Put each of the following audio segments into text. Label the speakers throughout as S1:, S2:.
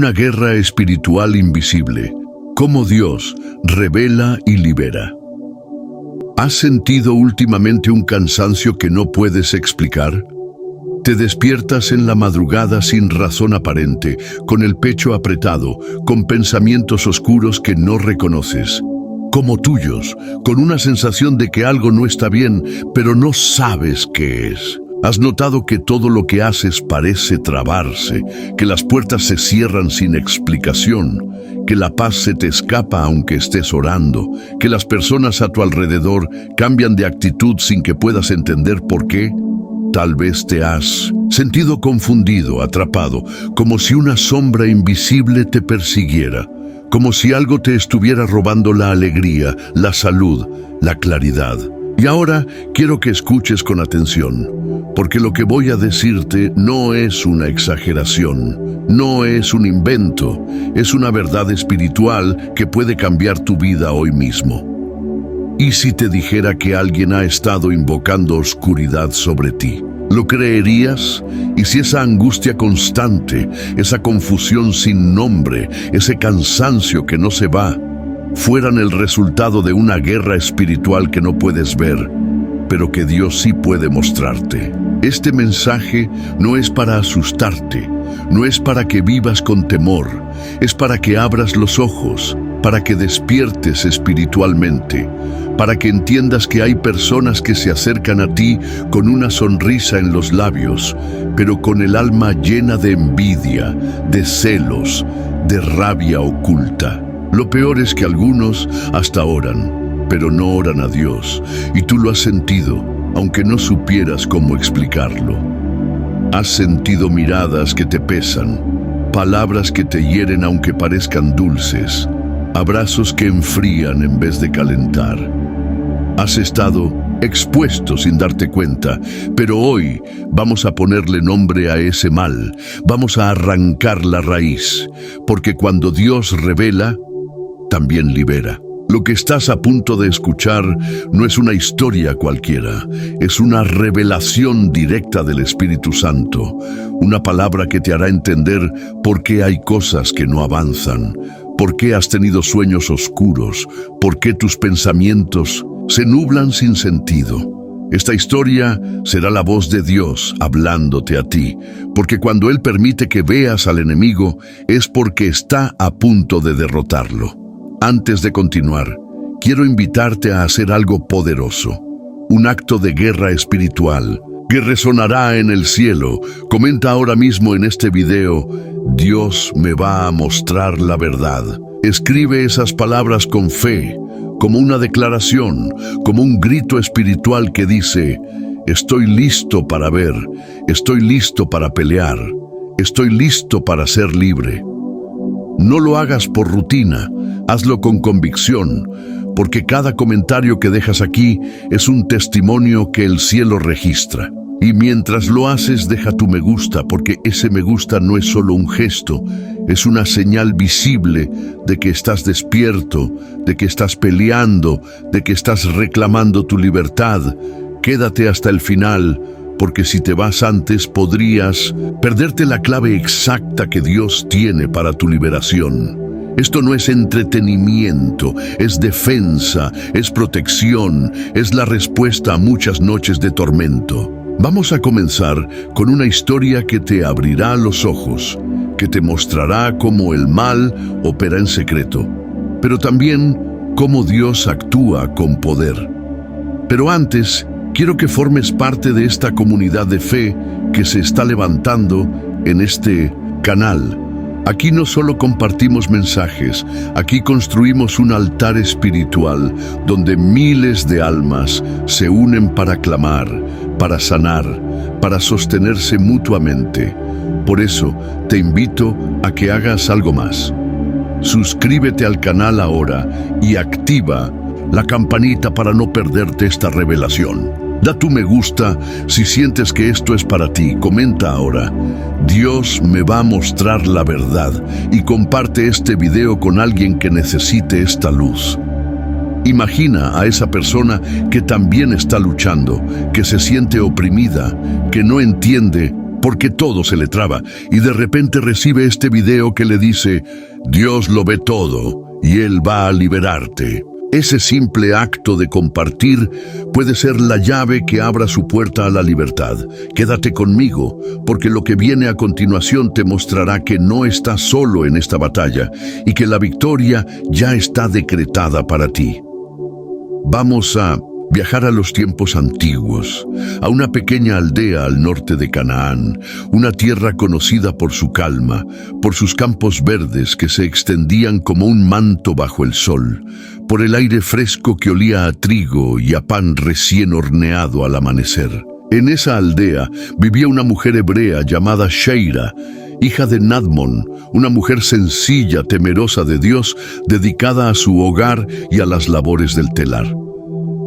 S1: Una guerra espiritual invisible. Cómo Dios revela y libera. ¿Has sentido últimamente un cansancio que no puedes explicar? Te despiertas en la madrugada sin razón aparente, con el pecho apretado, con pensamientos oscuros que no reconoces, como tuyos, con una sensación de que algo no está bien, pero no sabes qué es. ¿Has notado que todo lo que haces parece trabarse, que las puertas se cierran sin explicación, que la paz se te escapa aunque estés orando, que las personas a tu alrededor cambian de actitud sin que puedas entender por qué? Tal vez te has sentido confundido, atrapado, como si una sombra invisible te persiguiera, como si algo te estuviera robando la alegría, la salud, la claridad. Y ahora quiero que escuches con atención, porque lo que voy a decirte no es una exageración, no es un invento, es una verdad espiritual que puede cambiar tu vida hoy mismo. ¿Y si te dijera que alguien ha estado invocando oscuridad sobre ti? ¿Lo creerías? ¿Y si esa angustia constante, esa confusión sin nombre, ese cansancio que no se va, fueran el resultado de una guerra espiritual que no puedes ver, pero que Dios sí puede mostrarte? Este mensaje no es para asustarte, no es para que vivas con temor, es para que abras los ojos, para que despiertes espiritualmente, para que entiendas que hay personas que se acercan a ti con una sonrisa en los labios, pero con el alma llena de envidia, de celos, de rabia oculta. Lo peor es que algunos hasta oran, pero no oran a Dios, y tú lo has sentido, aunque no supieras cómo explicarlo. Has sentido miradas que te pesan, palabras que te hieren aunque parezcan dulces, abrazos que enfrían en vez de calentar. Has estado expuesto sin darte cuenta, pero hoy vamos a ponerle nombre a ese mal, vamos a arrancar la raíz, porque cuando Dios revela, también libera. Lo que estás a punto de escuchar no es una historia cualquiera, es una revelación directa del Espíritu Santo, una palabra que te hará entender por qué hay cosas que no avanzan, por qué has tenido sueños oscuros, por qué tus pensamientos se nublan sin sentido. Esta historia será la voz de Dios hablándote a ti, porque cuando Él permite que veas al enemigo es porque está a punto de derrotarlo. Antes de continuar, quiero invitarte a hacer algo poderoso, un acto de guerra espiritual que resonará en el cielo. Comenta ahora mismo en este video: Dios me va a mostrar la verdad. Escribe esas palabras con fe, como una declaración, como un grito espiritual que dice: estoy listo para ver, estoy listo para pelear, estoy listo para ser libre. No lo hagas por rutina, hazlo con convicción, porque cada comentario que dejas aquí es un testimonio que el cielo registra. Y mientras lo haces, deja tu me gusta, porque ese me gusta no es solo un gesto, es una señal visible de que estás despierto, de que estás peleando, de que estás reclamando tu libertad. Quédate hasta el final, porque si te vas antes podrías perderte la clave exacta que Dios tiene para tu liberación. Esto no es entretenimiento, es defensa, es protección, es la respuesta a muchas noches de tormento. Vamos a comenzar con una historia que te abrirá los ojos, que te mostrará cómo el mal opera en secreto, pero también cómo Dios actúa con poder. Pero antes, quiero que formes parte de esta comunidad de fe que se está levantando en este canal. Aquí no solo compartimos mensajes, aquí construimos un altar espiritual donde miles de almas se unen para clamar, para sanar, para sostenerse mutuamente. Por eso, te invito a que hagas algo más. Suscríbete al canal ahora y activa la campanita para no perderte esta revelación. Da tu me gusta si sientes que esto es para ti. Comenta ahora: Dios me va a mostrar la verdad, y comparte este video con alguien que necesite esta luz. Imagina a esa persona que también está luchando, que se siente oprimida, que no entiende porque todo se le traba, y de repente recibe este video que le dice: Dios lo ve todo y Él va a liberarte. Ese simple acto de compartir puede ser la llave que abra su puerta a la libertad. Quédate conmigo, porque lo que viene a continuación te mostrará que no estás solo en esta batalla y que la victoria ya está decretada para ti. Vamos a viajar a los tiempos antiguos, a una pequeña aldea al norte de Canaán, una tierra conocida por su calma, por sus campos verdes que se extendían como un manto bajo el sol, por el aire fresco que olía a trigo y a pan recién horneado al amanecer. En esa aldea vivía una mujer hebrea llamada Sheira, hija de Nadmon, una mujer sencilla, temerosa de Dios, dedicada a su hogar y a las labores del telar.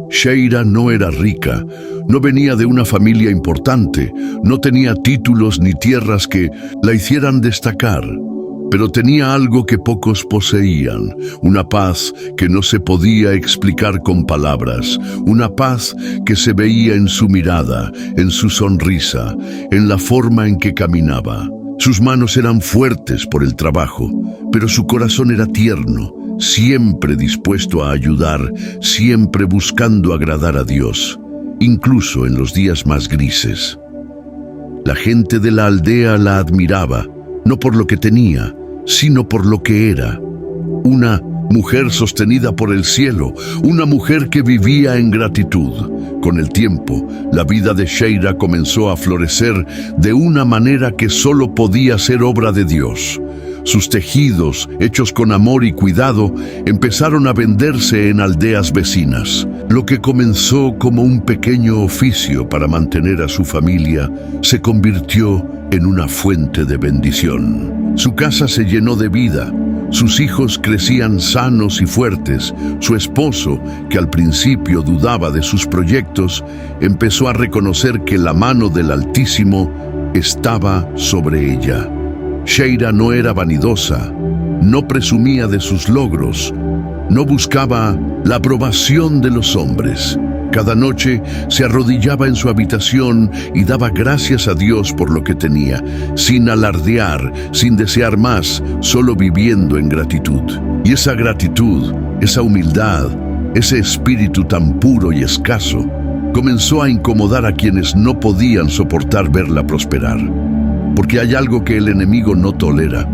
S1: Sheira no era rica, no venía de una familia importante, no tenía títulos ni tierras que la hicieran destacar, pero tenía algo que pocos poseían, una paz que no se podía explicar con palabras, una paz que se veía en su mirada, en su sonrisa, en la forma en que caminaba. Sus manos eran fuertes por el trabajo, pero su corazón era tierno, siempre dispuesto a ayudar, siempre buscando agradar a Dios, incluso en los días más grises. La gente de la aldea la admiraba, no por lo que tenía, sino por lo que era. Una mujer sostenida por el cielo, una mujer que vivía en gratitud. Con el tiempo, la vida de Sheira comenzó a florecer de una manera que solo podía ser obra de Dios. Sus tejidos, hechos con amor y cuidado, empezaron a venderse en aldeas vecinas. Lo que comenzó como un pequeño oficio para mantener a su familia, se convirtió en una fuente de bendición. Su casa se llenó de vida. Sus hijos crecían sanos y fuertes. Su esposo, que al principio dudaba de sus proyectos, empezó a reconocer que la mano del Altísimo estaba sobre ella. Sheira no era vanidosa, no presumía de sus logros, no buscaba la aprobación de los hombres. Cada noche se arrodillaba en su habitación y daba gracias a Dios por lo que tenía, sin alardear, sin desear más, solo viviendo en gratitud. Y esa gratitud, esa humildad, ese espíritu tan puro y escaso, comenzó a incomodar a quienes no podían soportar verla prosperar. Porque hay algo que el enemigo no tolera: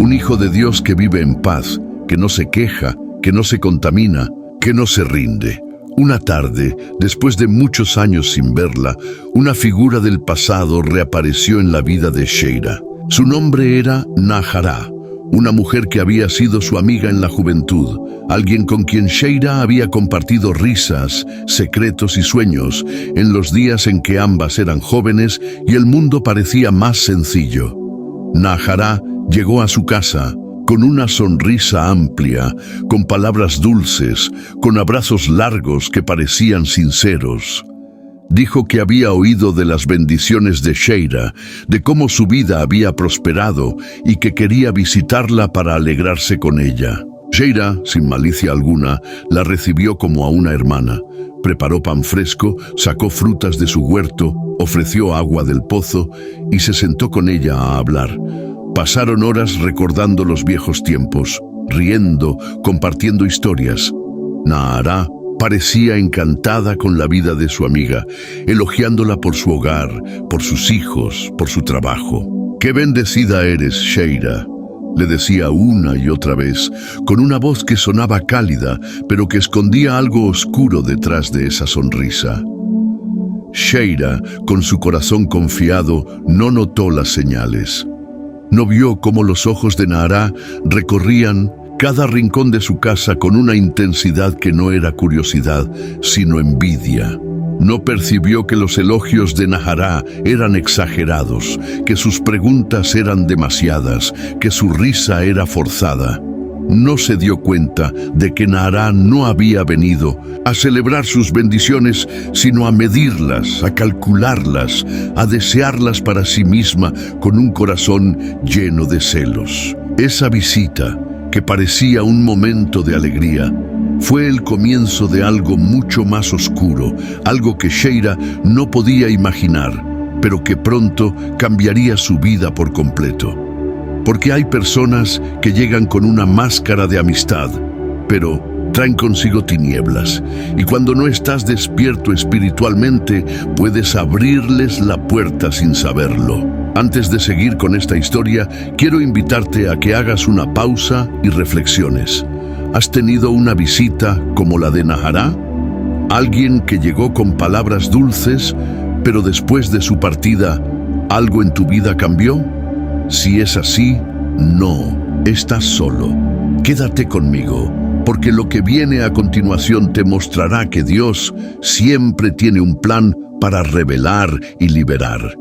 S1: un hijo de Dios que vive en paz, que no se queja, que no se contamina, que no se rinde. Una tarde, después de muchos años sin verla, una figura del pasado reapareció en la vida de Sheira. Su nombre era Nahará, una mujer que había sido su amiga en la juventud, alguien con quien Sheira había compartido risas, secretos y sueños en los días en que ambas eran jóvenes y el mundo parecía más sencillo. Nahará llegó a su casa con una sonrisa amplia, con palabras dulces, con abrazos largos que parecían sinceros. Dijo que había oído de las bendiciones de Sheira, de cómo su vida había prosperado y que quería visitarla para alegrarse con ella. Sheira, sin malicia alguna, la recibió como a una hermana. Preparó pan fresco, sacó frutas de su huerto, ofreció agua del pozo y se sentó con ella a hablar. Pasaron horas recordando los viejos tiempos, riendo, compartiendo historias. Nahará parecía encantada con la vida de su amiga, elogiándola por su hogar, por sus hijos, por su trabajo. «Qué bendecida eres, Sheira», le decía una y otra vez, con una voz que sonaba cálida, pero que escondía algo oscuro detrás de esa sonrisa. Sheira, con su corazón confiado, no notó las señales. No vio cómo los ojos de Nahará recorrían cada rincón de su casa con una intensidad que no era curiosidad, sino envidia. No percibió que los elogios de Nahará eran exagerados, que sus preguntas eran demasiadas, que su risa era forzada. No se dio cuenta de que Nahará no había venido a celebrar sus bendiciones, sino a medirlas, a calcularlas, a desearlas para sí misma con un corazón lleno de celos. Esa visita, que parecía un momento de alegría, fue el comienzo de algo mucho más oscuro, algo que Sheira no podía imaginar, pero que pronto cambiaría su vida por completo. Porque hay personas que llegan con una máscara de amistad, pero traen consigo tinieblas, y cuando no estás despierto espiritualmente, puedes abrirles la puerta sin saberlo. Antes de seguir con esta historia, quiero invitarte a que hagas una pausa y reflexiones. ¿Has tenido una visita como la de Nahará? ¿Alguien que llegó con palabras dulces, pero después de su partida, algo en tu vida cambió? Si es así, no estás solo. Quédate conmigo, porque lo que viene a continuación te mostrará que Dios siempre tiene un plan para revelar y liberar.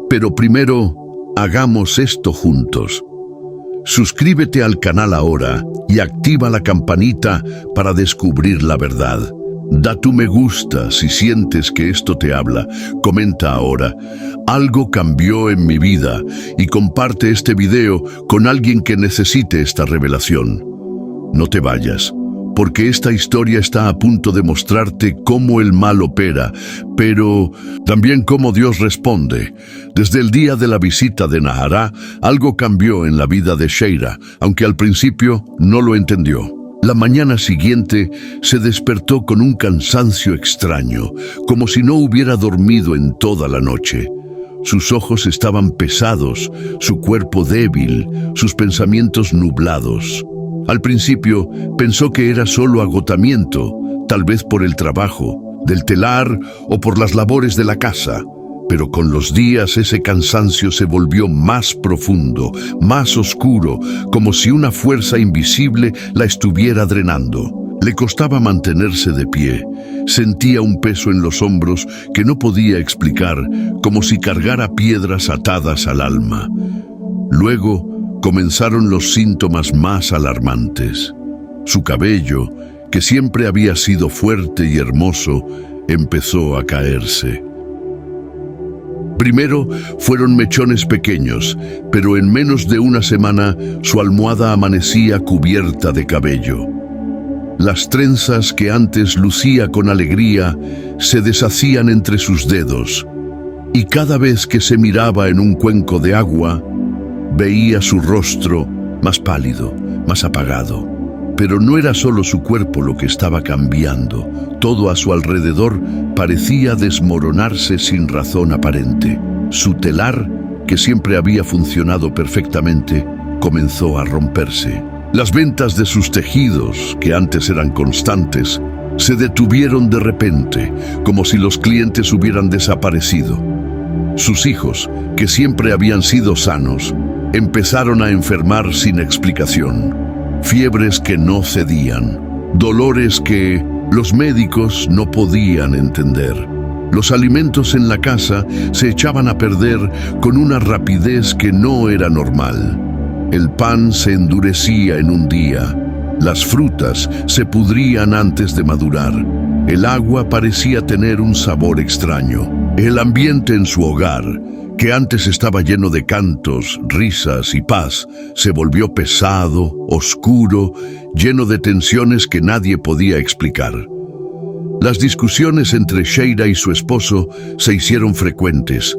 S1: Pero primero, hagamos esto juntos. Suscríbete al canal ahora y activa la campanita para descubrir la verdad. Da tu me gusta si sientes que esto te habla. Comenta ahora: algo cambió en mi vida, y comparte este video con alguien que necesite esta revelación. No te vayas, porque esta historia está a punto de mostrarte cómo el mal opera, pero también cómo Dios responde. Desde el día de la visita de Nahará, algo cambió en la vida de Sheira, aunque al principio no lo entendió. La mañana siguiente se despertó con un cansancio extraño, como si no hubiera dormido en toda la noche. Sus ojos estaban pesados, su cuerpo débil, sus pensamientos nublados. Al principio pensó que era solo agotamiento, tal vez por el trabajo, del telar o por las labores de la casa. Pero con los días ese cansancio se volvió más profundo, más oscuro, como si una fuerza invisible la estuviera drenando. Le costaba mantenerse de pie. Sentía un peso en los hombros que no podía explicar, como si cargara piedras atadas al alma. Luego comenzaron los síntomas más alarmantes. Su cabello, que siempre había sido fuerte y hermoso, empezó a caerse. Primero fueron mechones pequeños, pero en menos de una semana su almohada amanecía cubierta de cabello. Las trenzas que antes lucía con alegría se deshacían entre sus dedos, y cada vez que se miraba en un cuenco de agua, veía su rostro más pálido, más apagado. Pero no era solo su cuerpo lo que estaba cambiando. Todo a su alrededor parecía desmoronarse sin razón aparente. Su telar, que siempre había funcionado perfectamente, comenzó a romperse. Las ventas de sus tejidos, que antes eran constantes, se detuvieron de repente, como si los clientes hubieran desaparecido. Sus hijos, que siempre habían sido sanos, empezaron a enfermar sin explicación. Fiebres que no cedían, dolores que los médicos no podían entender. Los alimentos en la casa se echaban a perder con una rapidez que no era normal. El pan se endurecía en un día, las frutas se pudrían antes de madurar, el agua parecía tener un sabor extraño. El ambiente en su hogar, que antes estaba lleno de cantos, risas y paz, se volvió pesado, oscuro, lleno de tensiones que nadie podía explicar. Las discusiones entre Sheira y su esposo se hicieron frecuentes.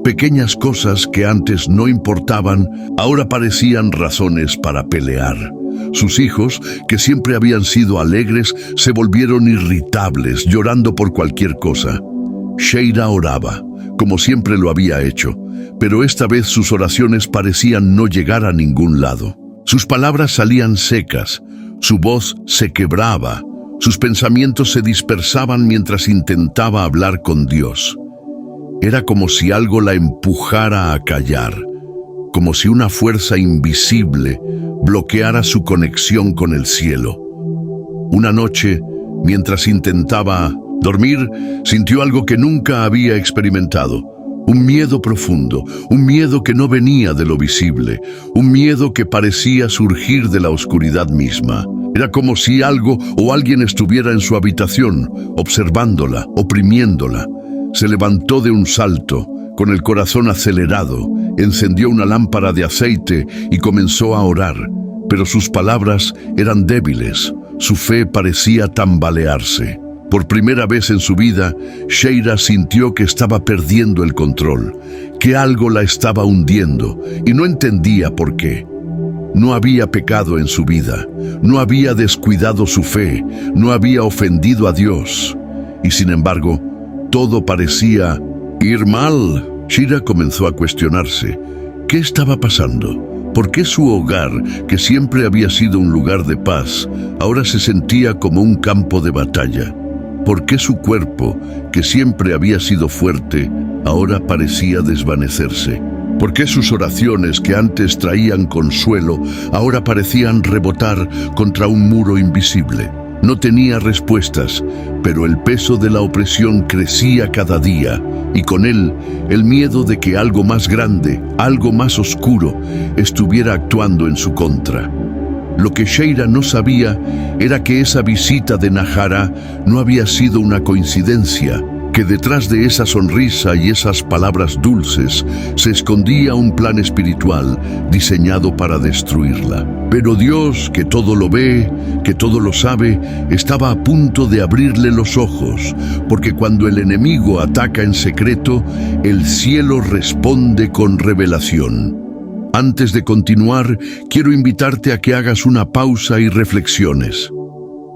S1: Pequeñas cosas que antes no importaban, ahora parecían razones para pelear. Sus hijos, que siempre habían sido alegres, se volvieron irritables, llorando por cualquier cosa. Sheira oraba, como siempre lo había hecho, pero esta vez sus oraciones parecían no llegar a ningún lado. Sus palabras salían secas, su voz se quebraba, sus pensamientos se dispersaban mientras intentaba hablar con Dios. Era como si algo la empujara a callar, como si una fuerza invisible bloqueara su conexión con el cielo. Una noche, mientras intentaba dormir, sintió algo que nunca había experimentado. Un miedo profundo, un miedo que no venía de lo visible, un miedo que parecía surgir de la oscuridad misma. Era como si algo o alguien estuviera en su habitación, observándola, oprimiéndola. Se levantó de un salto, con el corazón acelerado, encendió una lámpara de aceite y comenzó a orar, pero sus palabras eran débiles, su fe parecía tambalearse. Por primera vez en su vida, Sheira sintió que estaba perdiendo el control, que algo la estaba hundiendo, y no entendía por qué. No había pecado en su vida, no había descuidado su fe, no había ofendido a Dios. Y sin embargo, todo parecía ir mal. Sheira comenzó a cuestionarse. ¿Qué estaba pasando? ¿Por qué su hogar, que siempre había sido un lugar de paz, ahora se sentía como un campo de batalla? ¿Por qué su cuerpo, que siempre había sido fuerte, ahora parecía desvanecerse? ¿Por qué sus oraciones, que antes traían consuelo, ahora parecían rebotar contra un muro invisible? No tenía respuestas, pero el peso de la opresión crecía cada día, y con él el miedo de que algo más grande, algo más oscuro, estuviera actuando en su contra. Lo que Sheira no sabía era que esa visita de Nahara no había sido una coincidencia, que detrás de esa sonrisa y esas palabras dulces se escondía un plan espiritual diseñado para destruirla. Pero Dios, que todo lo ve, que todo lo sabe, estaba a punto de abrirle los ojos, porque cuando el enemigo ataca en secreto, el cielo responde con revelación. Antes de continuar, quiero invitarte a que hagas una pausa y reflexiones.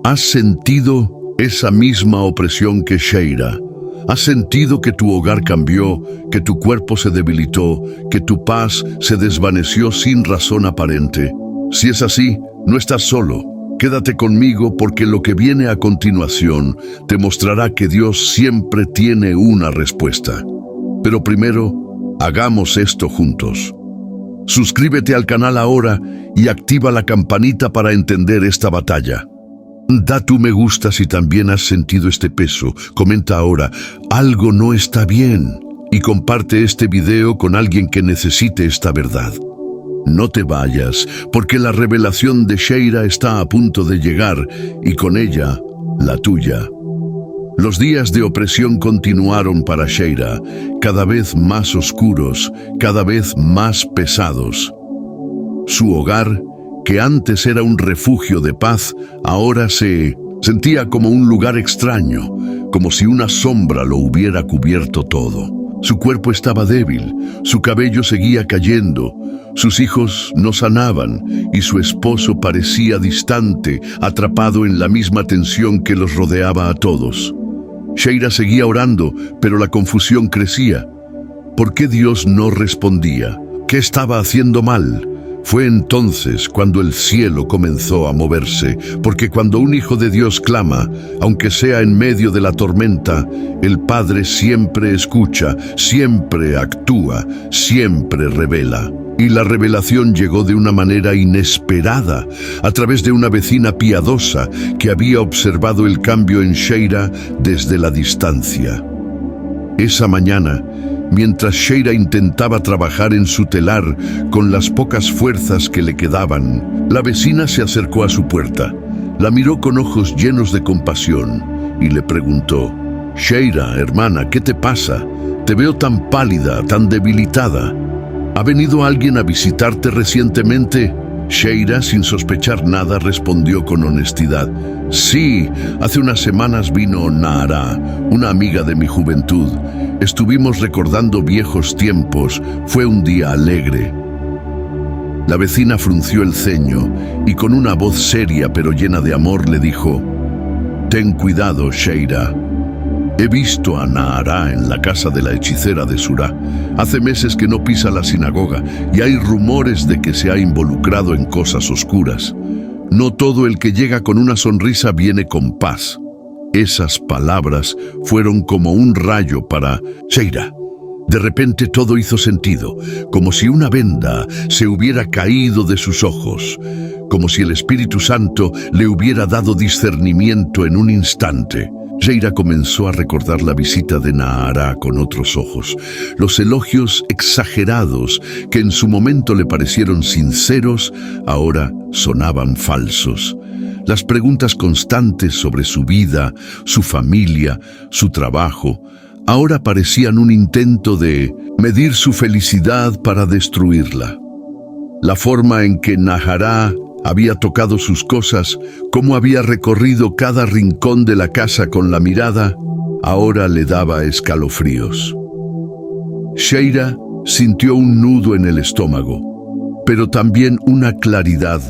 S1: ¿Has sentido esa misma opresión que Sheira? ¿Has sentido que tu hogar cambió, que tu cuerpo se debilitó, que tu paz se desvaneció sin razón aparente? Si es así, no estás solo. Quédate conmigo porque lo que viene a continuación te mostrará que Dios siempre tiene una respuesta. Pero primero, hagamos esto juntos. Suscríbete al canal ahora y activa la campanita para entender esta batalla. Da tu me gusta si también has sentido este peso. Comenta ahora, algo no está bien, y comparte este video con alguien que necesite esta verdad. No te vayas, porque la revelación de Sheira está a punto de llegar, y con ella, la tuya. Los días de opresión continuaron para Sheira, cada vez más oscuros, cada vez más pesados. Su hogar, que antes era un refugio de paz, ahora se sentía como un lugar extraño, como si una sombra lo hubiera cubierto todo. Su cuerpo estaba débil, su cabello seguía cayendo, sus hijos no sanaban y su esposo parecía distante, atrapado en la misma tensión que los rodeaba a todos. Sheira seguía orando, pero la confusión crecía. ¿Por qué Dios no respondía? ¿Qué estaba haciendo mal? Fue entonces cuando el cielo comenzó a moverse, porque cuando un hijo de Dios clama, aunque sea en medio de la tormenta, el Padre siempre escucha, siempre actúa, siempre revela. Y la revelación llegó de una manera inesperada, a través de una vecina piadosa que había observado el cambio en Sheira desde la distancia. Esa mañana, mientras Sheira intentaba trabajar en su telar con las pocas fuerzas que le quedaban, la vecina se acercó a su puerta, la miró con ojos llenos de compasión y le preguntó: «Sheira, hermana, ¿qué te pasa? Te veo tan pálida, tan debilitada. ¿Ha venido alguien a visitarte recientemente?» Sheira, sin sospechar nada, respondió con honestidad: «Sí, hace unas semanas vino Nahara, una amiga de mi juventud. Estuvimos recordando viejos tiempos, fue un día alegre». La vecina frunció el ceño y con una voz seria pero llena de amor le dijo: «Ten cuidado, Sheira. He visto a Nahara en la casa de la hechicera de Surá. Hace meses que no pisa la sinagoga y hay rumores de que se ha involucrado en cosas oscuras. No todo el que llega con una sonrisa viene con paz». Esas palabras fueron como un rayo para Sheira. De repente todo hizo sentido, como si una venda se hubiera caído de sus ojos, como si el Espíritu Santo le hubiera dado discernimiento en un instante. Sheira comenzó a recordar la visita de Nahara con otros ojos. Los elogios exagerados que en su momento le parecieron sinceros, ahora sonaban falsos. Las preguntas constantes sobre su vida, su familia, su trabajo, ahora parecían un intento de medir su felicidad para destruirla. La forma en que Nahara había tocado sus cosas, cómo había recorrido cada rincón de la casa con la mirada, ahora le daba escalofríos. Sheila sintió un nudo en el estómago, pero también una claridad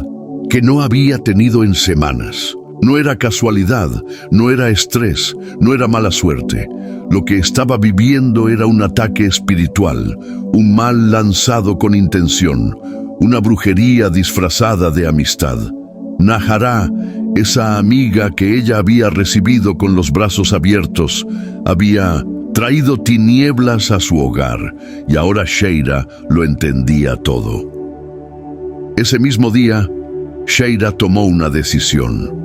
S1: que no había tenido en semanas. No era casualidad, no era estrés, no era mala suerte. Lo que estaba viviendo era un ataque espiritual, un mal lanzado con intención, una brujería disfrazada de amistad. Najará, esa amiga que ella había recibido con los brazos abiertos, había traído tinieblas a su hogar, y ahora Sheila lo entendía todo. Ese mismo día, Sheila tomó una decisión.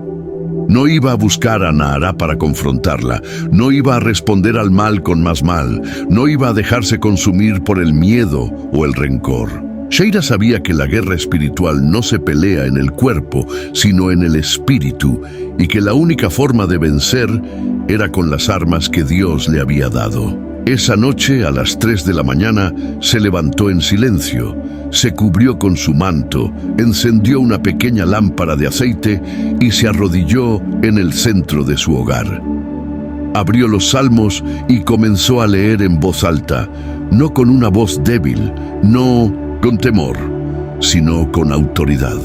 S1: No iba a buscar a Nahará para confrontarla, no iba a responder al mal con más mal, no iba a dejarse consumir por el miedo o el rencor. Sheila sabía que la guerra espiritual no se pelea en el cuerpo, sino en el espíritu, y que la única forma de vencer era con las armas que Dios le había dado. Esa noche, a las 3 de la mañana, se levantó en silencio, se cubrió con su manto, encendió una pequeña lámpara de aceite y se arrodilló en el centro de su hogar. Abrió los salmos y comenzó a leer en voz alta, no con una voz débil, no con temor, sino con autoridad.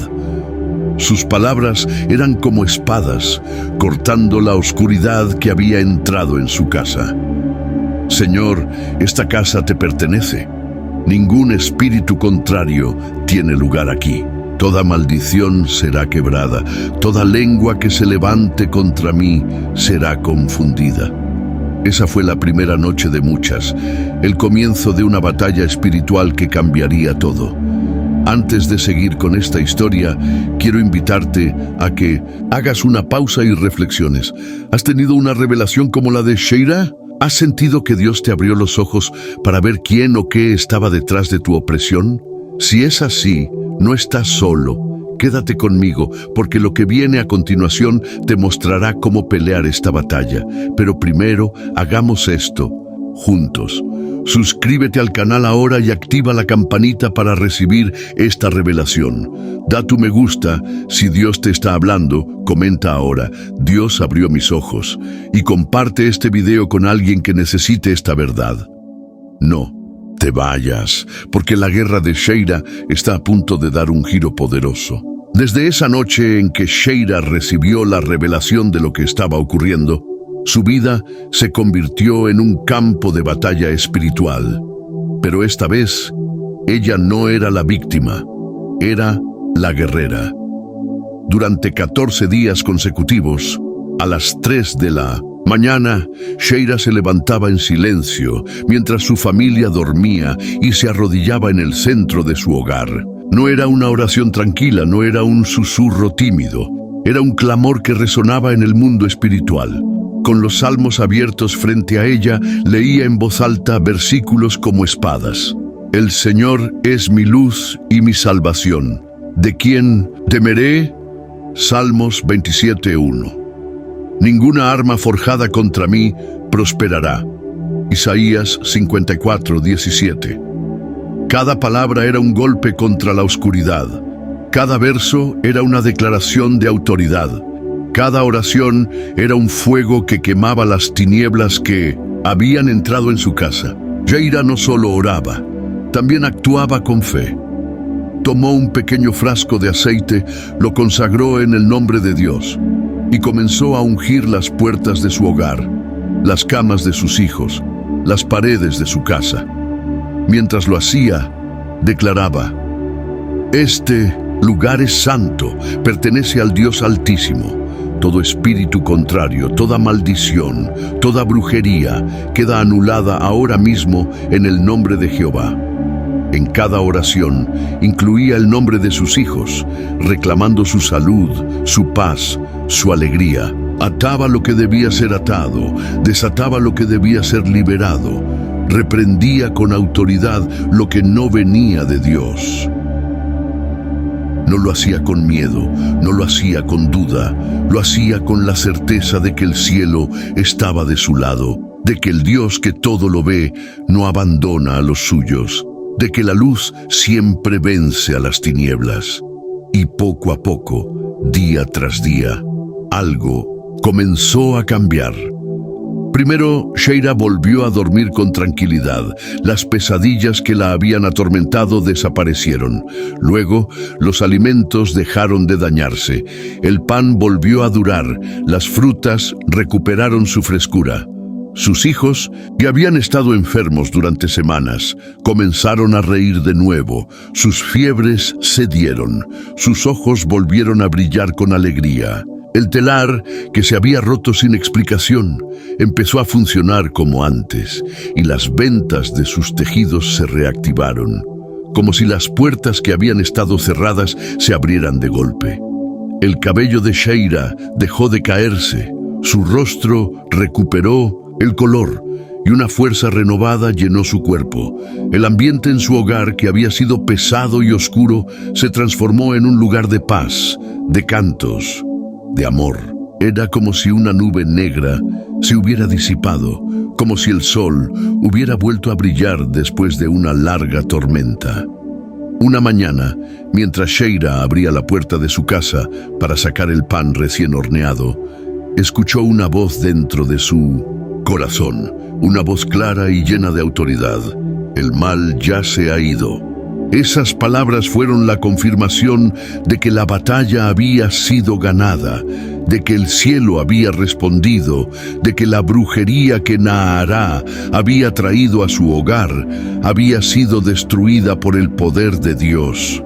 S1: Sus palabras eran como espadas, cortando la oscuridad que había entrado en su casa. Señor, esta casa te pertenece. Ningún espíritu contrario tiene lugar aquí. Toda maldición será quebrada. Toda lengua que se levante contra mí será confundida. Esa fue la primera noche de muchas, el comienzo de una batalla espiritual que cambiaría todo. Antes de seguir con esta historia, quiero invitarte a que hagas una pausa y reflexiones. ¿Has tenido una revelación como la de Sheila? ¿Has sentido que Dios te abrió los ojos para ver quién o qué estaba detrás de tu opresión? Si es así, no estás solo. Quédate conmigo, porque lo que viene a continuación te mostrará cómo pelear esta batalla. Pero primero, hagamos esto juntos. Suscríbete al canal ahora y activa la campanita para recibir esta revelación. Da tu me gusta si Dios te está hablando, comenta ahora, Dios abrió mis ojos, y comparte este video con alguien que necesite esta verdad. No te vayas, porque la guerra de Sheila está a punto de dar un giro poderoso. Desde esa noche en que Sheila recibió la revelación de lo que estaba ocurriendo, su vida se convirtió en un campo de batalla espiritual. Pero esta vez, ella no era la víctima, era la guerrera. Durante 14 días consecutivos, a las 3 de la mañana, Sheila se levantaba en silencio mientras su familia dormía y se arrodillaba en el centro de su hogar. No era una oración tranquila, no era un susurro tímido, era un clamor que resonaba en el mundo espiritual. Con los salmos abiertos frente a ella, leía en voz alta versículos como espadas. El Señor es mi luz y mi salvación. ¿De quién temeré? Salmos 27:1. Ninguna arma forjada contra mí prosperará. Isaías 54:17. Cada palabra era un golpe contra la oscuridad. Cada verso era una declaración de autoridad. Cada oración era un fuego que quemaba las tinieblas que habían entrado en su casa. Sheila no solo oraba, también actuaba con fe. Tomó un pequeño frasco de aceite, lo consagró en el nombre de Dios y comenzó a ungir las puertas de su hogar, las camas de sus hijos, las paredes de su casa. Mientras lo hacía, declaraba: este lugar es santo, pertenece al Dios Altísimo. Todo espíritu contrario, toda maldición, toda brujería queda anulada ahora mismo en el nombre de Jehová. En cada oración incluía el nombre de sus hijos, reclamando su salud, su paz, su alegría. Ataba lo que debía ser atado, desataba lo que debía ser liberado, reprendía con autoridad lo que no venía de Dios. No lo hacía con miedo, no lo hacía con duda, lo hacía con la certeza de que el cielo estaba de su lado, de que el Dios que todo lo ve no abandona a los suyos, de que la luz siempre vence a las tinieblas. Y poco a poco, día tras día, algo comenzó a cambiar. Primero, Sheira volvió a dormir con tranquilidad. Las pesadillas que la habían atormentado desaparecieron. Luego, los alimentos dejaron de dañarse. El pan volvió a durar. Las frutas recuperaron su frescura. Sus hijos, que habían estado enfermos durante semanas, comenzaron a reír de nuevo. Sus fiebres cedieron. Sus ojos volvieron a brillar con alegría. El telar, que se había roto sin explicación, empezó a funcionar como antes, y las ventas de sus tejidos se reactivaron, como si las puertas que habían estado cerradas se abrieran de golpe. El cabello de Sheira dejó de caerse, su rostro recuperó el color, y una fuerza renovada llenó su cuerpo. El ambiente en su hogar, que había sido pesado y oscuro, se transformó en un lugar de paz, de cantos, de amor. Era como si una nube negra se hubiera disipado, como si el sol hubiera vuelto a brillar después de una larga tormenta. Una mañana, mientras Sheira abría la puerta de su casa para sacar el pan recién horneado, escuchó una voz dentro de su corazón, una voz clara y llena de autoridad. El mal ya se ha ido. Esas palabras fueron la confirmación de que la batalla había sido ganada, de que el cielo había respondido, de que la brujería que Nahará había traído a su hogar había sido destruida por el poder de Dios.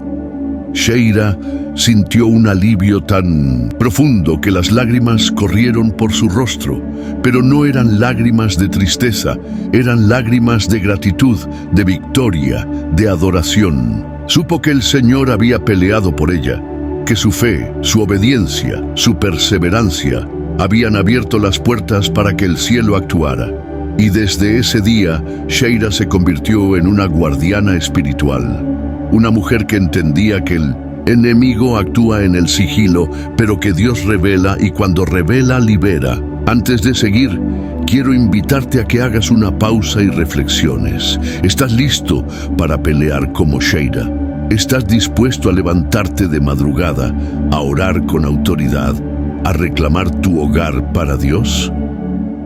S1: Sheira sintió un alivio tan profundo que las lágrimas corrieron por su rostro, pero no eran lágrimas de tristeza, eran lágrimas de gratitud, de victoria, de adoración. Supo que el Señor había peleado por ella, que su fe, su obediencia, su perseverancia habían abierto las puertas para que el cielo actuara. Y desde ese día, Sheira se convirtió en una guardiana espiritual. Una mujer que entendía que el enemigo actúa en el sigilo, pero que Dios revela, y cuando revela, libera. Antes de seguir, quiero invitarte a que hagas una pausa y reflexiones. ¿Estás listo para pelear como Sheira? ¿Estás dispuesto a levantarte de madrugada, a orar con autoridad, a reclamar tu hogar para Dios?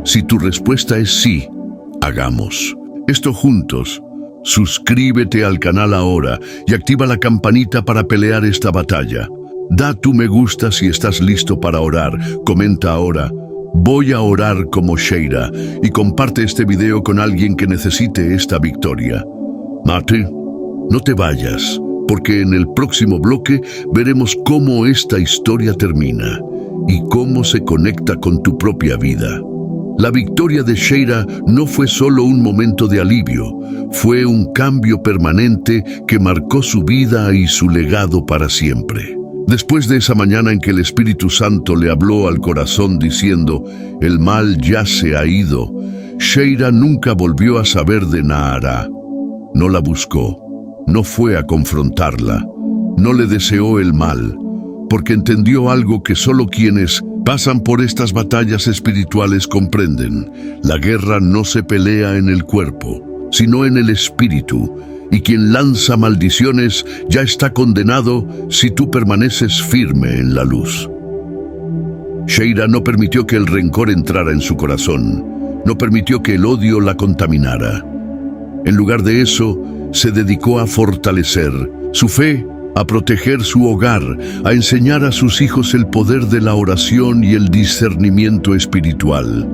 S1: Si tu respuesta es sí, hagamos esto juntos. Suscríbete al canal ahora y activa la campanita para pelear esta batalla. Da tu me gusta si estás listo para orar. Comenta ahora: voy a orar como Sheira, y comparte este video con alguien que necesite esta victoria. Mate, no te vayas, porque en el próximo bloque veremos cómo esta historia termina y cómo se conecta con tu propia vida. La victoria de Sheira no fue solo un momento de alivio, fue un cambio permanente que marcó su vida y su legado para siempre. Después de esa mañana en que el Espíritu Santo le habló al corazón diciendo: el mal ya se ha ido, Sheira nunca volvió a saber de Nahará. No la buscó, no fue a confrontarla, no le deseó el mal, porque entendió algo que solo quienes pasan por estas batallas espirituales comprenden: la guerra no se pelea en el cuerpo, sino en el espíritu, y quien lanza maldiciones ya está condenado si tú permaneces firme en la luz. Sheira no permitió que el rencor entrara en su corazón, no permitió que el odio la contaminara. En lugar de eso, se dedicó a fortalecer su fe, a proteger su hogar, a enseñar a sus hijos el poder de la oración y el discernimiento espiritual.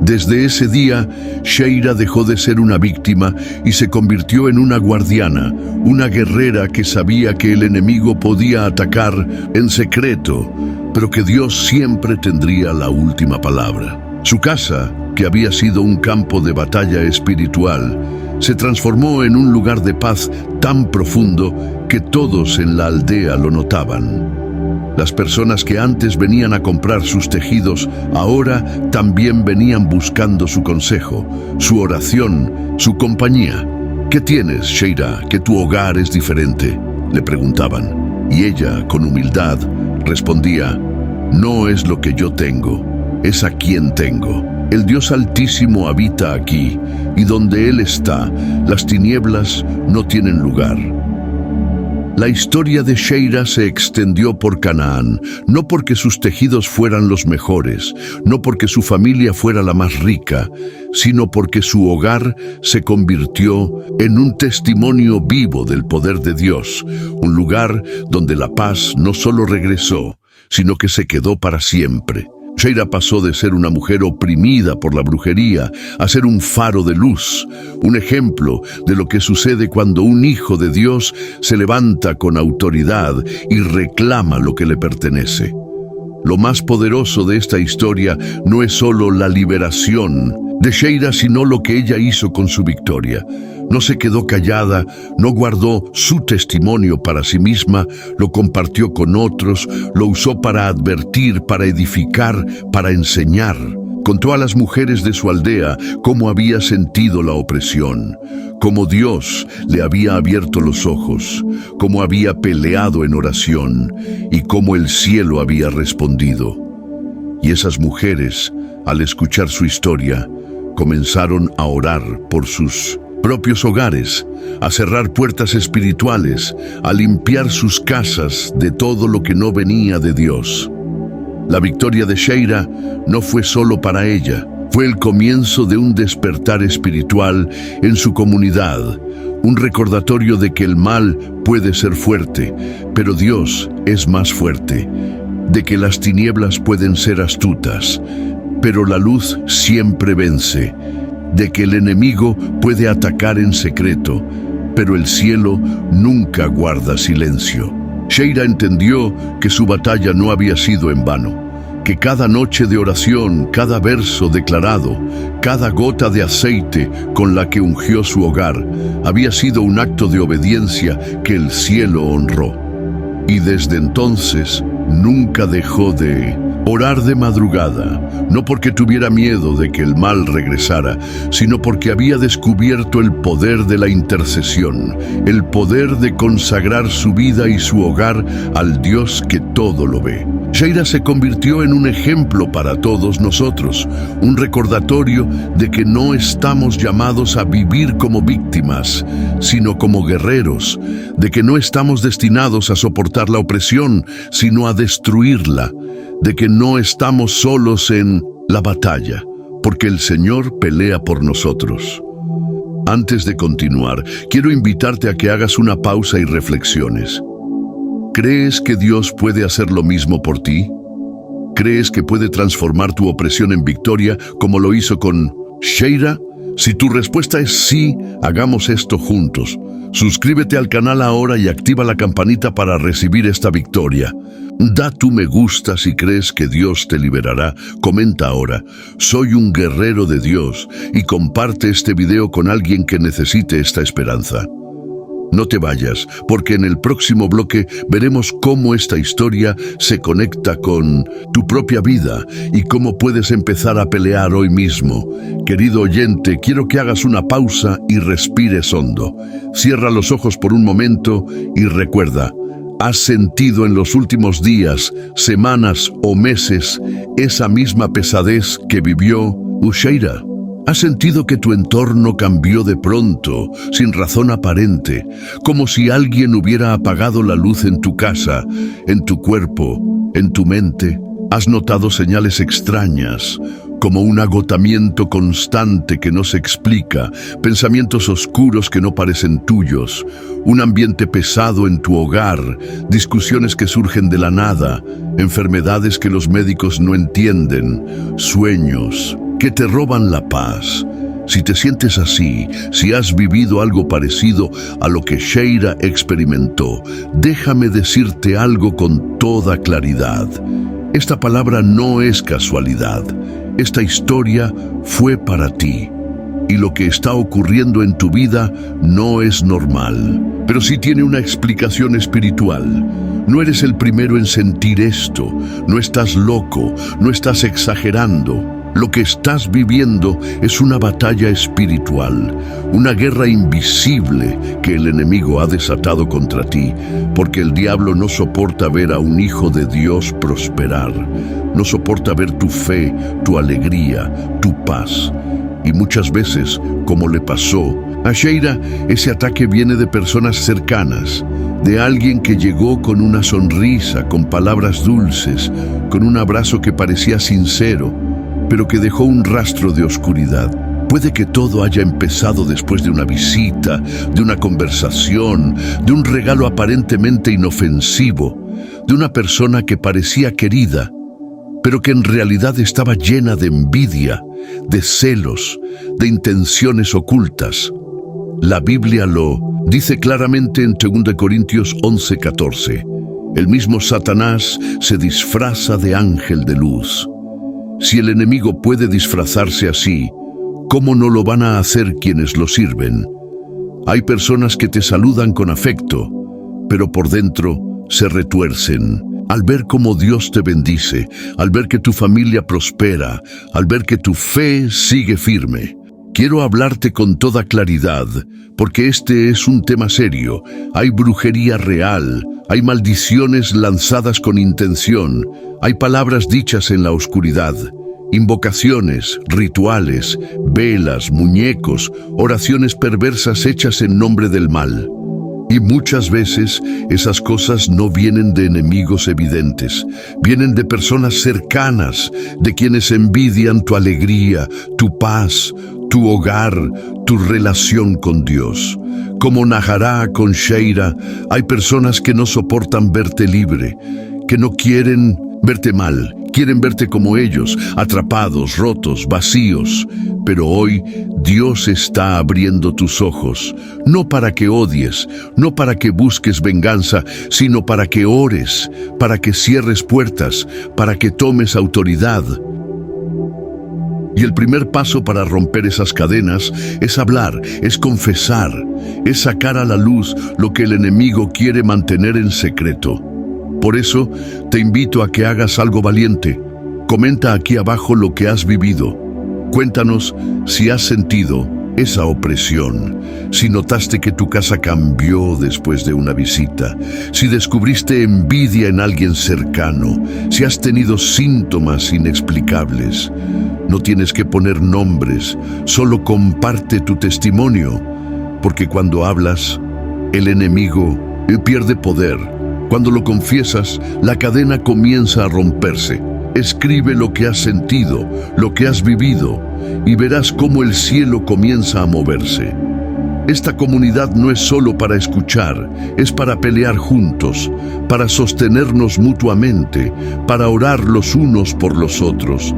S1: Desde ese día, Sheira dejó de ser una víctima y se convirtió en una guardiana, una guerrera que sabía que el enemigo podía atacar en secreto, pero que Dios siempre tendría la última palabra. Su casa, que había sido un campo de batalla espiritual, se transformó en un lugar de paz tan profundo que todos en la aldea lo notaban. Las personas que antes venían a comprar sus tejidos, ahora también venían buscando su consejo, su oración, su compañía. ¿Qué tienes, Sheira, que tu hogar es diferente?, le preguntaban. Y ella, con humildad, respondía: no es lo que yo tengo, es a quien tengo. El Dios Altísimo habita aquí, y donde Él está, las tinieblas no tienen lugar. La historia de Sheira se extendió por Canaán, no porque sus tejidos fueran los mejores, no porque su familia fuera la más rica, sino porque su hogar se convirtió en un testimonio vivo del poder de Dios, un lugar donde la paz no solo regresó, sino que se quedó para siempre. Sheira pasó de ser una mujer oprimida por la brujería a ser un faro de luz, un ejemplo de lo que sucede cuando un hijo de Dios se levanta con autoridad y reclama lo que le pertenece. Lo más poderoso de esta historia no es solo la liberación de Sheira, sino lo que ella hizo con su victoria. No se quedó callada, no guardó su testimonio para sí misma, lo compartió con otros, lo usó para advertir, para edificar, para enseñar. Contó a las mujeres de su aldea cómo había sentido la opresión, cómo Dios le había abierto los ojos, cómo había peleado en oración y cómo el cielo había respondido. Y esas mujeres, al escuchar su historia, comenzaron a orar por sus propios hogares, a cerrar puertas espirituales, a limpiar sus casas de todo lo que no venía de Dios. La victoria de Sheira no fue solo para ella, fue el comienzo de un despertar espiritual en su comunidad, un recordatorio de que el mal puede ser fuerte, pero Dios es más fuerte, de que las tinieblas pueden ser astutas, pero la luz siempre vence, de que el enemigo puede atacar en secreto, pero el cielo nunca guarda silencio. Sheira entendió que su batalla no había sido en vano, que cada noche de oración, cada verso declarado, cada gota de aceite con la que ungió su hogar, había sido un acto de obediencia que el cielo honró. Y desde entonces nunca dejó de orar de madrugada, no porque tuviera miedo de que el mal regresara, sino porque había descubierto el poder de la intercesión, el poder de consagrar su vida y su hogar al Dios que todo lo ve. Sheira se convirtió en un ejemplo para todos nosotros, un recordatorio de que no estamos llamados a vivir como víctimas, sino como guerreros, de que no estamos destinados a soportar la opresión, sino a destruirla, de que no estamos solos en la batalla, porque el Señor pelea por nosotros. Antes de continuar, quiero invitarte a que hagas una pausa y reflexiones. ¿Crees que Dios puede hacer lo mismo por ti? ¿Crees que puede transformar tu opresión en victoria como lo hizo con Sheira? Si tu respuesta es sí, hagamos esto juntos. Suscríbete al canal ahora y activa la campanita para recibir esta victoria. Da tu me gusta si crees que Dios te liberará. Comenta ahora, soy un guerrero de Dios, y comparte este video con alguien que necesite esta esperanza. No te vayas, porque en el próximo bloque veremos cómo esta historia se conecta con tu propia vida y cómo puedes empezar a pelear hoy mismo. Querido oyente, quiero que hagas una pausa y respires hondo. Cierra los ojos por un momento y recuerda, ¿has sentido en los últimos días, semanas o meses esa misma pesadez que vivió Sheira? ¿Has sentido que tu entorno cambió de pronto, sin razón aparente, como si alguien hubiera apagado la luz en tu casa, en tu cuerpo, en tu mente? ¿Has notado señales extrañas, como un agotamiento constante que no se explica, pensamientos oscuros que no parecen tuyos, un ambiente pesado en tu hogar, discusiones que surgen de la nada, enfermedades que los médicos no entienden, sueños que te roban la paz? Si te sientes así, si has vivido algo parecido a lo que Sheira experimentó, déjame decirte algo con toda claridad. Esta palabra no es casualidad. Esta historia fue para ti. Y lo que está ocurriendo en tu vida no es normal, pero sí tiene una explicación espiritual. No eres el primero en sentir esto, no estás loco, no estás exagerando. Lo que estás viviendo es una batalla espiritual, una guerra invisible que el enemigo ha desatado contra ti, porque el diablo no soporta ver a un hijo de Dios prosperar, no soporta ver tu fe, tu alegría, tu paz. Y muchas veces, como le pasó A Sheira, ese ataque viene de personas cercanas, de alguien que llegó con una sonrisa, con palabras dulces, con un abrazo que parecía sincero, pero que dejó un rastro de oscuridad. Puede que todo haya empezado después de una visita, de una conversación, de un regalo aparentemente inofensivo, de una persona que parecía querida, pero que en realidad estaba llena de envidia, de celos, de intenciones ocultas. La Biblia lo dice claramente en 2 Corintios 11:14. El mismo Satanás se disfraza de ángel de luz. Si el enemigo puede disfrazarse así, ¿cómo no lo van a hacer quienes lo sirven? Hay personas que te saludan con afecto, pero por dentro se retuercen. Al ver cómo Dios te bendice, al ver que tu familia prospera, al ver que tu fe sigue firme. Quiero hablarte con toda claridad, porque este es un tema serio. Hay brujería real, hay maldiciones lanzadas con intención, hay palabras dichas en la oscuridad, invocaciones, rituales, velas, muñecos, oraciones perversas hechas en nombre del mal. Y muchas veces esas cosas no vienen de enemigos evidentes, vienen de personas cercanas, de quienes envidian tu alegría, tu paz, tu hogar, tu relación con Dios. Como Najará con Sheira, hay personas que no soportan verte libre, que no quieren verte mal, quieren verte como ellos, atrapados, rotos, vacíos. Pero hoy Dios está abriendo tus ojos, no para que odies, no para que busques venganza, sino para que ores, para que cierres puertas, para que tomes autoridad. Y el primer paso para romper esas cadenas es hablar, es confesar, es sacar a la luz lo que el enemigo quiere mantener en secreto. Por eso, te invito a que hagas algo valiente. Comenta aquí abajo lo que has vivido. Cuéntanos si has sentido esa opresión, si notaste que tu casa cambió después de una visita, si descubriste envidia en alguien cercano, si has tenido síntomas inexplicables. No tienes que poner nombres, solo comparte tu testimonio, porque cuando hablas, el enemigo pierde poder. Cuando lo confiesas, la cadena comienza a romperse. Escribe lo que has sentido, lo que has vivido, y verás cómo el cielo comienza a moverse. Esta comunidad no es solo para escuchar, es para pelear juntos, para sostenernos mutuamente, para orar los unos por los otros.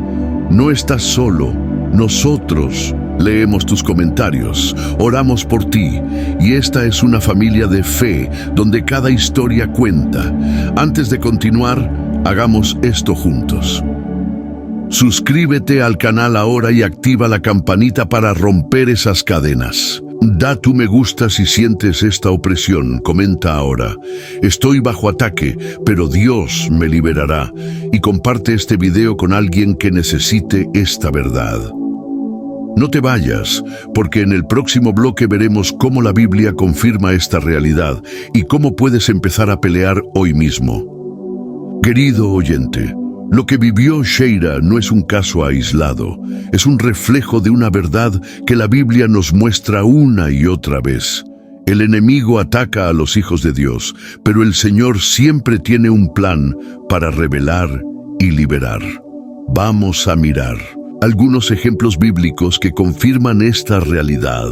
S1: No estás solo, nosotros leemos tus comentarios, oramos por ti, y esta es una familia de fe donde cada historia cuenta. Antes de continuar, hagamos esto juntos. Suscríbete al canal ahora y activa la campanita para romper esas cadenas. Da tu me gusta si sientes esta opresión. Comenta ahora: estoy bajo ataque, pero Dios me liberará. Y comparte este video con alguien que necesite esta verdad. No te vayas, porque en el próximo bloque veremos cómo la Biblia confirma esta realidad y cómo puedes empezar a pelear hoy mismo. Querido oyente, lo que vivió Sheira no es un caso aislado, es un reflejo de una verdad que la Biblia nos muestra una y otra vez. El enemigo ataca a los hijos de Dios, pero el Señor siempre tiene un plan para revelar y liberar. Vamos a mirar algunos ejemplos bíblicos que confirman esta realidad.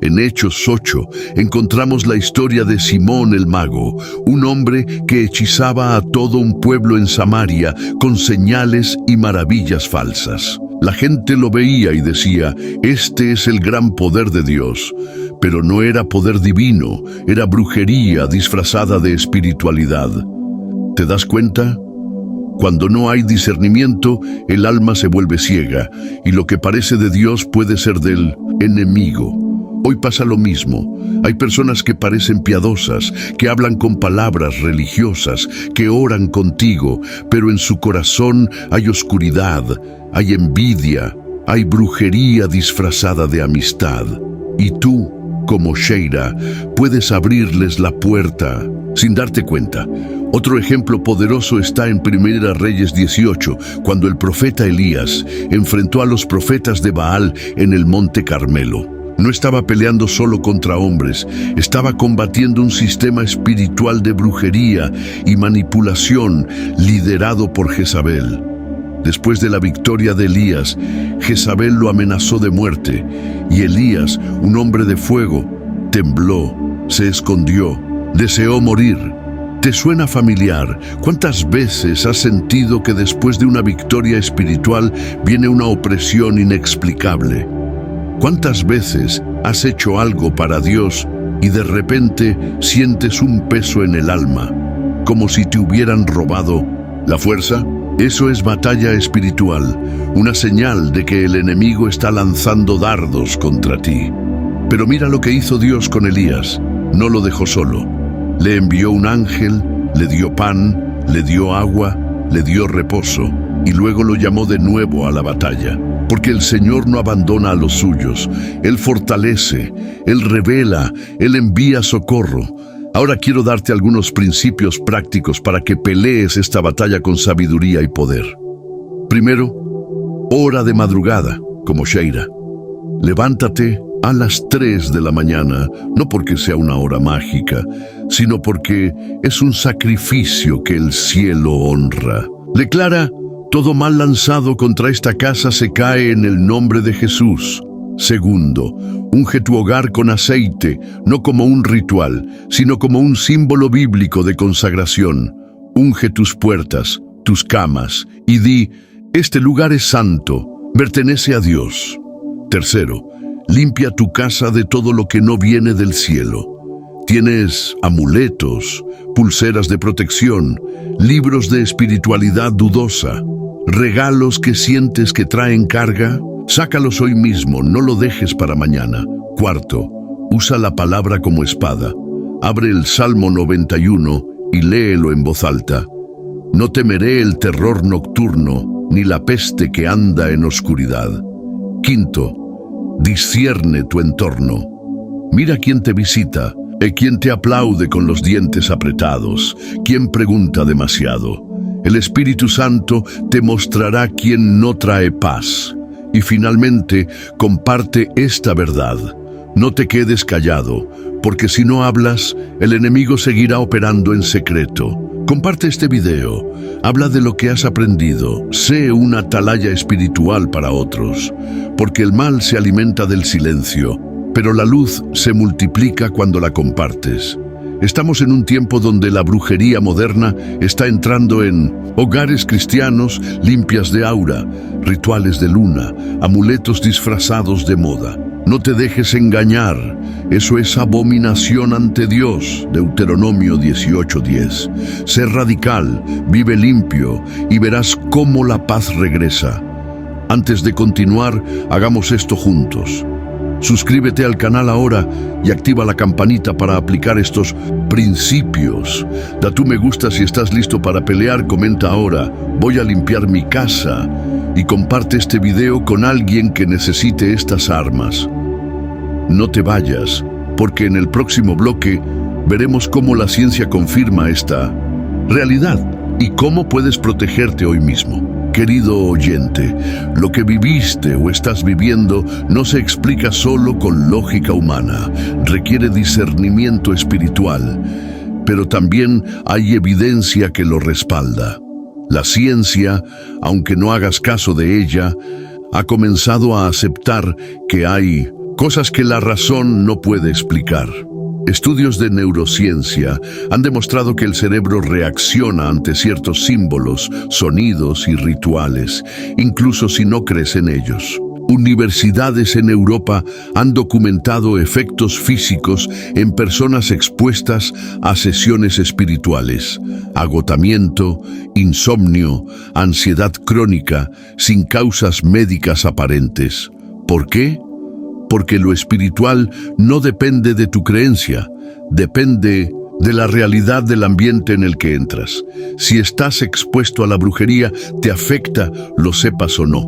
S1: En Hechos 8 encontramos la historia de Simón el mago, un hombre que hechizaba a todo un pueblo en Samaria con señales y maravillas falsas. La gente lo veía y decía: este es el gran poder de Dios. Pero no era poder divino, era brujería disfrazada de espiritualidad. ¿Te das cuenta? Cuando no hay discernimiento, el alma se vuelve ciega, y lo que parece de Dios puede ser del enemigo. Hoy pasa lo mismo. Hay personas que parecen piadosas, que hablan con palabras religiosas, que oran contigo, pero en su corazón hay oscuridad, hay envidia, hay brujería disfrazada de amistad. Y tú, como Sheira, puedes abrirles la puerta sin darte cuenta. Otro ejemplo poderoso está en 1 Reyes 18, cuando el profeta Elías enfrentó a los profetas de Baal en el monte Carmelo. No estaba peleando solo contra hombres, estaba combatiendo un sistema espiritual de brujería y manipulación liderado por Jezabel. Después de la victoria de Elías, Jezabel lo amenazó de muerte, y Elías, un hombre de fuego, tembló, se escondió, deseó morir. ¿Te suena familiar? ¿Cuántas veces has sentido que después de una victoria espiritual viene una opresión inexplicable? ¿Cuántas veces has hecho algo para Dios y de repente sientes un peso en el alma, como si te hubieran robado la fuerza? Eso es batalla espiritual, una señal de que el enemigo está lanzando dardos contra ti. Pero mira lo que hizo Dios con Elías. No lo dejó solo. Le envió un ángel, le dio pan, le dio agua, le dio reposo, y luego lo llamó de nuevo a la batalla. Porque el Señor no abandona a los suyos. Él fortalece, Él revela, Él envía socorro. Ahora quiero darte algunos principios prácticos para que pelees esta batalla con sabiduría y poder. Primero, ora de madrugada, como Sheira. Levántate a las 3 de la mañana, no porque sea una hora mágica, sino porque es un sacrificio que el cielo honra. Declara: todo mal lanzado contra esta casa se cae en el nombre de Jesús. Segundo, unge tu hogar con aceite, no como un ritual, sino como un símbolo bíblico de consagración. Unge tus puertas, tus camas, y di: este lugar es santo, pertenece a Dios. Tercero, limpia tu casa de todo lo que no viene del cielo. Tienes amuletos, pulseras de protección, libros de espiritualidad dudosa, regalos que sientes que traen carga. Sácalos hoy mismo, no lo dejes para mañana. Cuarto, usa la palabra como espada. Abre el Salmo 91 y léelo en voz alta. No temeré el terror nocturno, ni la peste que anda en oscuridad. Quinto, discierne tu entorno. Mira quién te visita, quién te aplaude con los dientes apretados, quién pregunta demasiado. El Espíritu Santo te mostrará quién no trae paz. Y finalmente, comparte esta verdad. No te quedes callado, porque si no hablas, el enemigo seguirá operando en secreto. Comparte este video, habla de lo que has aprendido, sé una atalaya espiritual para otros, porque el mal se alimenta del silencio, pero la luz se multiplica cuando la compartes. Estamos en un tiempo donde la brujería moderna está entrando en hogares cristianos, limpias de aura, rituales de luna, amuletos disfrazados de moda. No te dejes engañar, eso es abominación ante Dios. Deuteronomio 18:10. Sé radical, vive limpio y verás cómo la paz regresa. Antes de continuar, hagamos esto juntos. Suscríbete al canal ahora y activa la campanita para aplicar estos principios. Da tu me gusta si estás listo para pelear, comenta ahora: voy a limpiar mi casa, y comparte este video con alguien que necesite estas armas. No te vayas, porque en el próximo bloque veremos cómo la ciencia confirma esta realidad y cómo puedes protegerte hoy mismo. Querido oyente, lo que viviste o estás viviendo no se explica solo con lógica humana, requiere discernimiento espiritual, pero también hay evidencia que lo respalda. La ciencia, aunque no hagas caso de ella, ha comenzado a aceptar que hay cosas que la razón no puede explicar. Estudios de neurociencia han demostrado que el cerebro reacciona ante ciertos símbolos, sonidos y rituales, incluso si no crees en ellos. Universidades en Europa han documentado efectos físicos en personas expuestas a sesiones espirituales, agotamiento, insomnio, ansiedad crónica, sin causas médicas aparentes. ¿Por qué? Porque lo espiritual no depende de tu creencia, depende de la realidad del ambiente en el que entras. Si estás expuesto a la brujería, te afecta, lo sepas o no.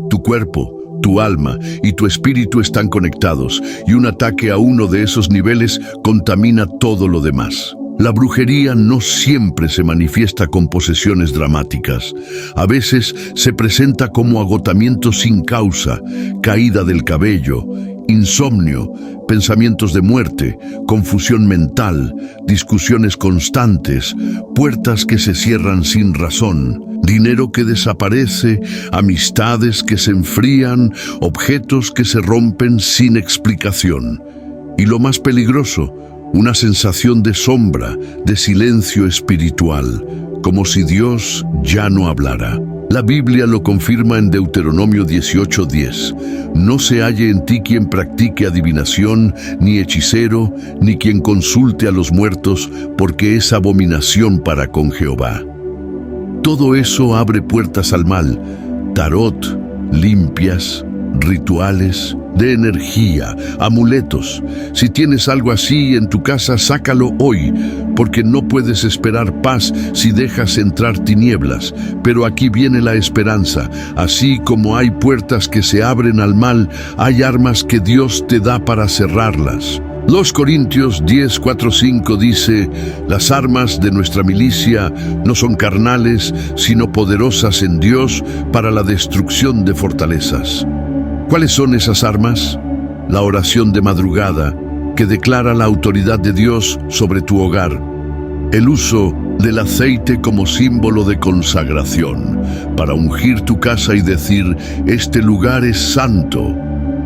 S1: Tu cuerpo, tu alma y tu espíritu están conectados, y un ataque a uno de esos niveles contamina todo lo demás. La brujería no siempre se manifiesta con posesiones dramáticas. A veces se presenta como agotamiento sin causa, caída del cabello, insomnio, pensamientos de muerte, confusión mental, discusiones constantes, puertas que se cierran sin razón, dinero que desaparece, amistades que se enfrían, objetos que se rompen sin explicación. Y lo más peligroso, una sensación de sombra, de silencio espiritual, como si Dios ya no hablara. La Biblia lo confirma en Deuteronomio 18:10. No se halle en ti quien practique adivinación, ni hechicero, ni quien consulte a los muertos, porque es abominación para con Jehová. Todo eso abre puertas al mal. Tarot, limpias, rituales, de energía, amuletos. Si tienes algo así en tu casa, sácalo hoy, porque no puedes esperar paz si dejas entrar tinieblas. Pero aquí viene la esperanza. Así como hay puertas que se abren al mal, hay armas que Dios te da para cerrarlas. Los Corintios 10:4-5 dice: las armas de nuestra milicia no son carnales, sino poderosas en Dios para la destrucción de fortalezas. ¿Cuáles son esas armas? La oración de madrugada, que declara la autoridad de Dios sobre tu hogar. El uso del aceite como símbolo de consagración, para ungir tu casa y decir: este lugar es santo.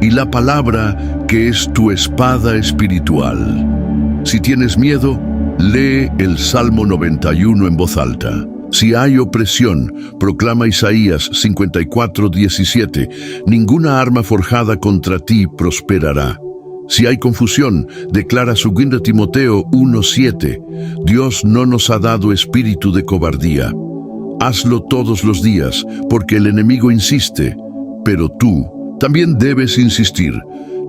S1: Y la palabra, que es tu espada espiritual. Si tienes miedo, lee el Salmo 91 en voz alta. Si hay opresión, proclama Isaías 54:17, ninguna arma forjada contra ti prosperará. Si hay confusión, declara 2 Timoteo 1:7, Dios no nos ha dado espíritu de cobardía. Hazlo todos los días, porque el enemigo insiste, pero tú también debes insistir.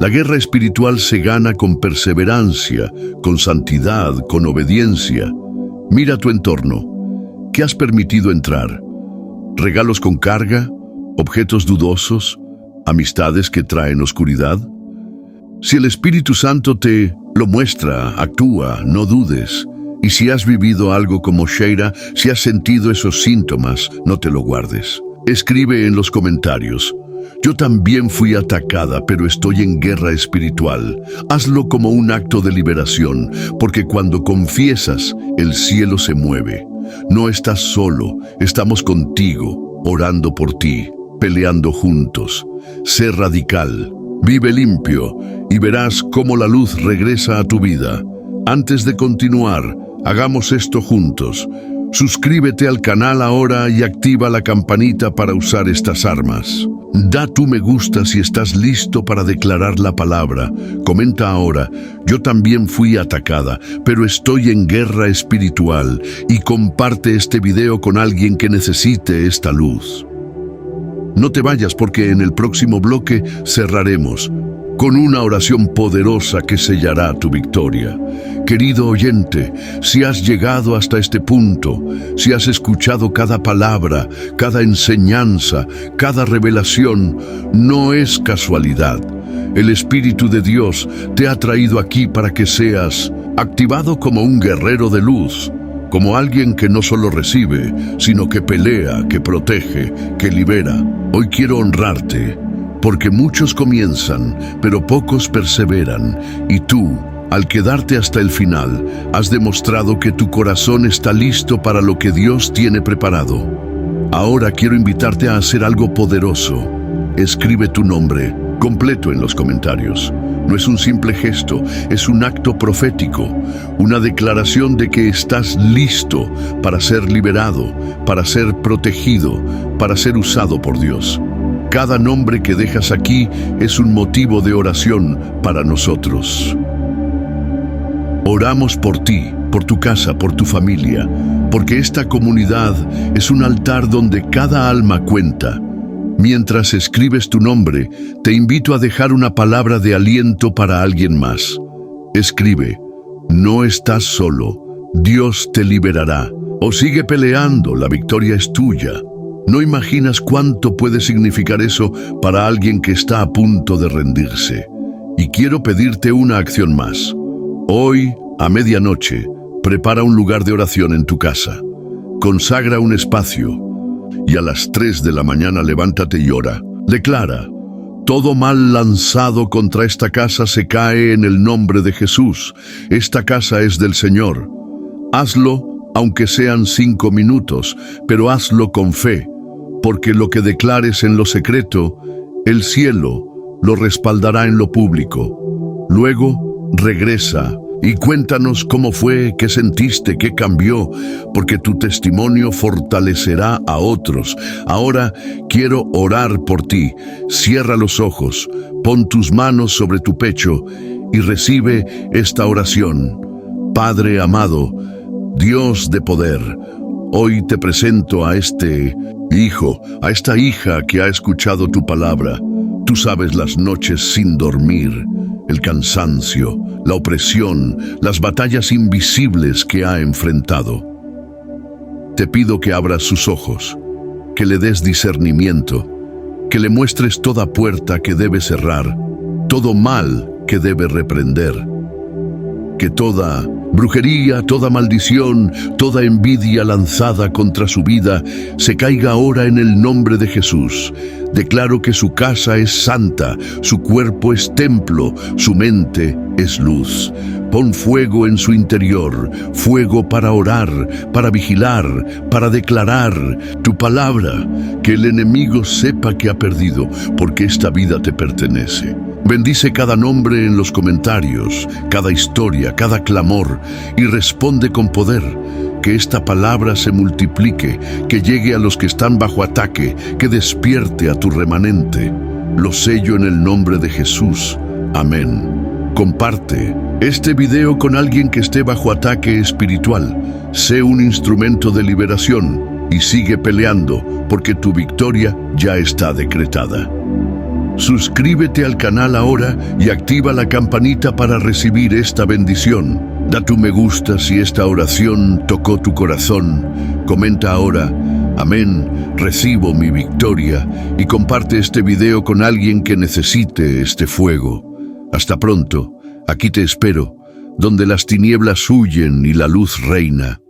S1: La guerra espiritual se gana con perseverancia, con santidad, con obediencia. Mira tu entorno. ¿Qué has permitido entrar? ¿Regalos con carga? ¿Objetos dudosos? ¿Amistades que traen oscuridad? Si el Espíritu Santo te lo muestra, actúa, no dudes. Y si has vivido algo como Sheira, si has sentido esos síntomas, no te lo guardes. Escribe en los comentarios: yo también fui atacada, pero estoy en guerra espiritual. Hazlo como un acto de liberación, porque cuando confiesas, el cielo se mueve. No estás solo, estamos contigo, orando por ti, peleando juntos. Sé radical, vive limpio y verás cómo la luz regresa a tu vida. Antes de continuar, hagamos esto juntos. Suscríbete al canal ahora y activa la campanita para usar estas armas. Da tu me gusta si estás listo para declarar la palabra. Comenta ahora: yo también fui atacada, pero estoy en guerra espiritual. Y comparte este video con alguien que necesite esta luz. No te vayas, porque en el próximo bloque cerraremos con una oración poderosa que sellará tu victoria. Querido oyente, si has llegado hasta este punto, si has escuchado cada palabra, cada enseñanza, cada revelación, no es casualidad. El Espíritu de Dios te ha traído aquí para que seas activado como un guerrero de luz, como alguien que no solo recibe, sino que pelea, que protege, que libera. Hoy quiero honrarte, porque muchos comienzan, pero pocos perseveran, y tú, al quedarte hasta el final, has demostrado que tu corazón está listo para lo que Dios tiene preparado. Ahora quiero invitarte a hacer algo poderoso. Escribe tu nombre completo en los comentarios. No es un simple gesto, es un acto profético, una declaración de que estás listo para ser liberado, para ser protegido, para ser usado por Dios. Cada nombre que dejas aquí es un motivo de oración para nosotros. Oramos por ti, por tu casa, por tu familia, porque esta comunidad es un altar donde cada alma cuenta. Mientras escribes tu nombre, te invito a dejar una palabra de aliento para alguien más. Escribe: no estás solo, Dios te liberará. O sigue peleando, la victoria es tuya. No imaginas cuánto puede significar eso para alguien que está a punto de rendirse. Y quiero pedirte una acción más. Hoy, a medianoche, prepara un lugar de oración en tu casa. Consagra un espacio. Y a las 3 de la mañana levántate y ora. Declara: Todo mal lanzado contra esta casa se cae en el nombre de Jesús. Esta casa es del Señor. Hazlo, aunque sean 5 minutos, pero hazlo con fe, porque lo que declares en lo secreto, el cielo lo respaldará en lo público. Luego, regresa y cuéntanos cómo fue, qué sentiste, qué cambió, porque tu testimonio fortalecerá a otros. Ahora quiero orar por ti. Cierra los ojos, pon tus manos sobre tu pecho y recibe esta oración. Padre amado, Dios de poder, hoy te presento a este hijo, a esta hija que ha escuchado tu palabra. Tú sabes las noches sin dormir, el cansancio, la opresión, las batallas invisibles que ha enfrentado. Te pido que abras sus ojos, que le des discernimiento, que le muestres toda puerta que debe cerrar, todo mal que debe reprender, que toda brujería, toda maldición, toda envidia lanzada contra su vida se caiga ahora en el nombre de Jesús. Declaro que su casa es santa, su cuerpo es templo, su mente es luz. Pon fuego en su interior, fuego para orar, para vigilar, para declarar tu palabra, que el enemigo sepa que ha perdido, porque esta vida te pertenece. Bendice cada nombre en los comentarios, cada historia, cada clamor, y responde con poder. Que esta palabra se multiplique, que llegue a los que están bajo ataque, que despierte a tu remanente. Lo sello en el nombre de Jesús. Amén. Comparte este video con alguien que esté bajo ataque espiritual. Sé un instrumento de liberación y sigue peleando, porque tu victoria ya está decretada. Suscríbete al canal ahora y activa la campanita para recibir esta bendición. Da tu me gusta si esta oración tocó tu corazón. Comenta ahora, amén, recibo mi victoria, y comparte este video con alguien que necesite este fuego. Hasta pronto, aquí te espero, donde las tinieblas huyen y la luz reina.